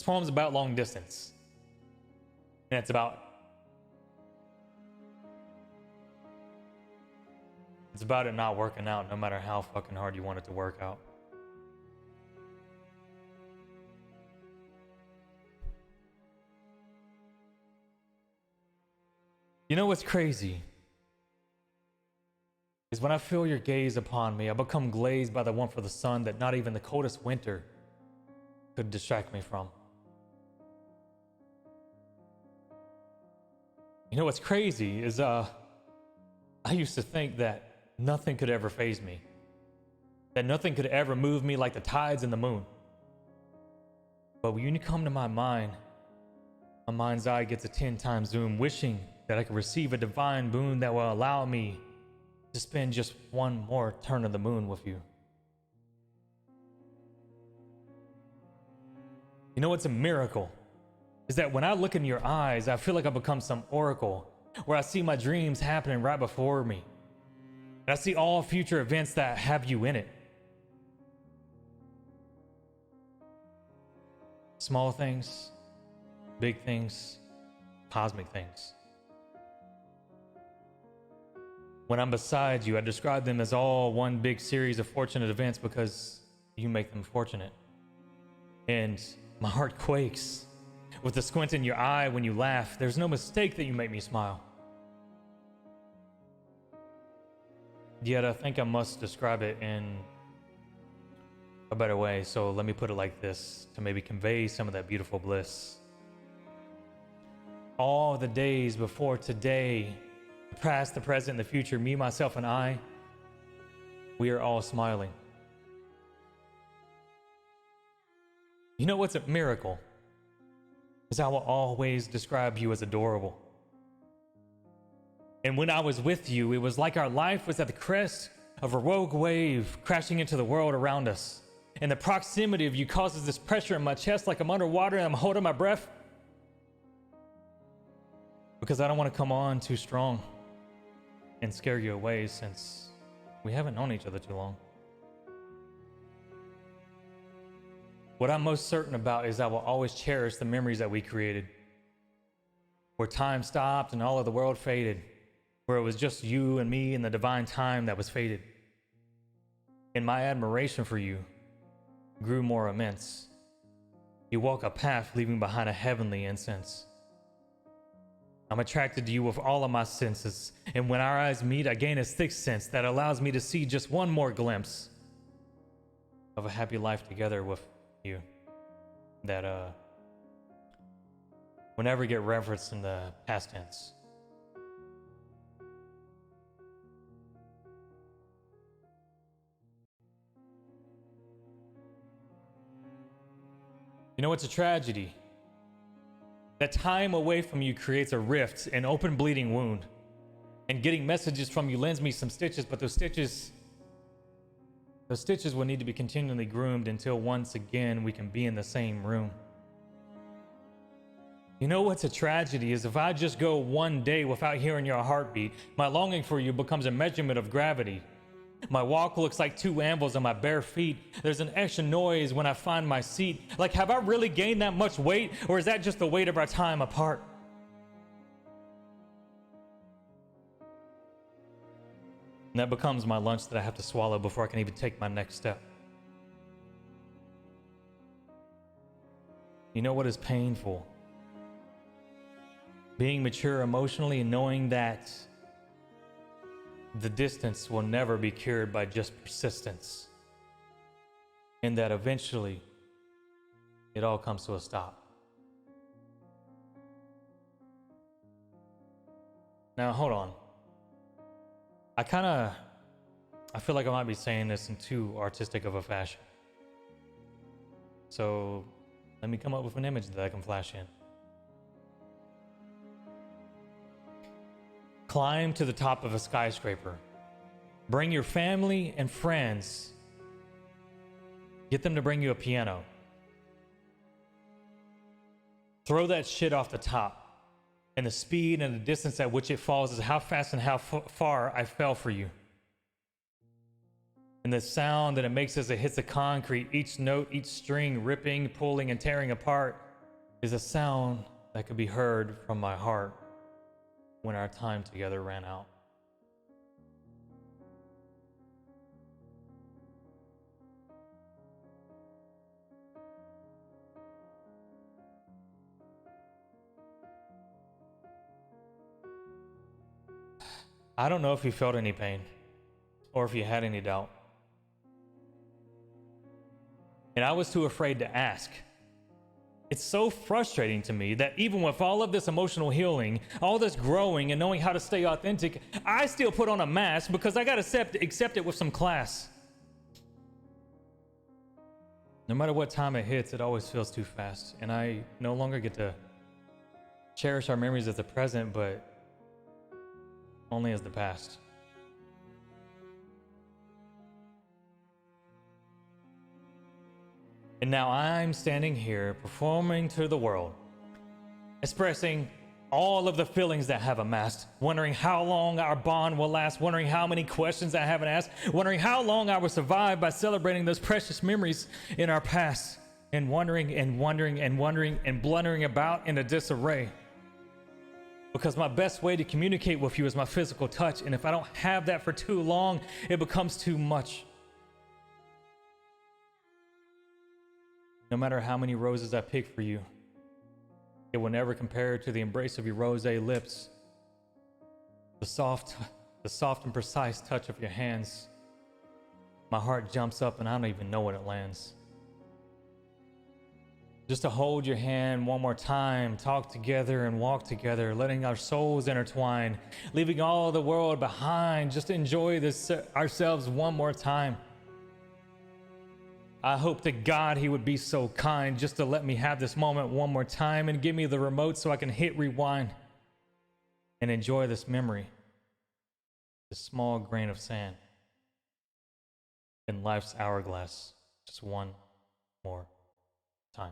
This poem's about long distance. And it's about it not working out no matter how fucking hard you want it to work out. You know what's crazy? Is when I feel your gaze upon me, I become glazed by the warmth of the sun that not even the coldest winter could distract me from. You know what's crazy is I used to think that nothing could ever faze me, that nothing could ever move me like the tides in the moon. But when you come to my mind's eye gets a 10 times zoom, wishing that I could receive a divine boon that will allow me to spend just one more turn of the moon with you. You know what's a miracle? Is that when I look in your eyes, I feel like I become some oracle, where I see my dreams happening right before me. And I see all future events that have you in it. Small things, big things, cosmic things. When I'm beside you, I describe them as all one big series of fortunate events because you make them fortunate. And my heart quakes with the squint in your eye when you laugh. There's no mistake that you make me smile. Yet I think I must describe it in a better way, so let me put it like this to maybe convey some of that beautiful bliss. All the days before today, the past, the present, the future, me, myself, and I, we are all smiling. You know what's a miracle? Is I will always describe you as adorable. And when I was with you, it was like our life was at the crest of a rogue wave crashing into the world around us. And the proximity of you causes this pressure in my chest like I'm underwater and I'm holding my breath. Because I don't want to come on too strong and scare you away since we haven't known each other too long. What I'm most certain about is I will always cherish the memories that we created. Where time stopped and all of the world faded. Where it was just you and me and the divine time that was faded. And my admiration for you grew more immense. You walk a path leaving behind a heavenly incense. I'm attracted to you with all of my senses, and when our eyes meet, I gain a sixth sense that allows me to see just one more glimpse of a happy life together with you that will never get referenced in the past tense. You know, it's a tragedy. That time away from you creates a rift, an open bleeding wound. And getting messages from you lends me some stitches, but those stitches will need to be continually groomed until once again we can be in the same room. You know what's a tragedy is if I just go one day without hearing your heartbeat, my longing for you becomes a measurement of gravity. My walk looks like 2 anvils on my bare feet. There's an extra noise when I find my seat. Like, have I really gained that much weight, or is that just the weight of our time apart? And that becomes my lunch that I have to swallow before I can even take my next step. You know what is painful? Being mature emotionally and knowing that the distance will never be cured by just persistence. And that eventually it all comes to a stop. Now, hold on. I feel like I might be saying this in too artistic of a fashion. So let me come up with an image that I can flash in. Climb to the top of a skyscraper. Bring your family and friends. Get them to bring you a piano. Throw that shit off the top. And the speed and the distance at which it falls is how fast and how far I fell for you. And the sound that it makes as it hits the concrete, each note, each string ripping, pulling, and tearing apart. is a sound that could be heard from my heart when our time together ran out. I don't know if you felt any pain or if you had any doubt. And I was too afraid to ask. It's so frustrating to me that even with all of this emotional healing, all this growing and knowing how to stay authentic, I still put on a mask because I got to accept it with some class. No matter what time it hits, it always feels too fast. And I no longer get to cherish our memories as the present, but only as the past. And now I'm standing here performing to the world, expressing all of the feelings that have amassed, wondering how long our bond will last, wondering how many questions I haven't asked, wondering how long I will survive by celebrating those precious memories in our past, and wondering and wondering and wondering and blundering about in a disarray. Because my best way to communicate with you is my physical touch, and if I don't have that for too long, it becomes too much. No matter how many roses I pick for you, it will never compare to the embrace of your rosé lips, the soft and precise touch of your hands. My heart jumps up and I don't even know when it lands. Just to hold your hand one more time, talk together and walk together, letting our souls intertwine, leaving all the world behind, just to enjoy this ourselves one more time. I hope to God he would be so kind just to let me have this moment one more time and give me the remote so I can hit rewind and enjoy this memory, this small grain of sand in life's hourglass, just one more time.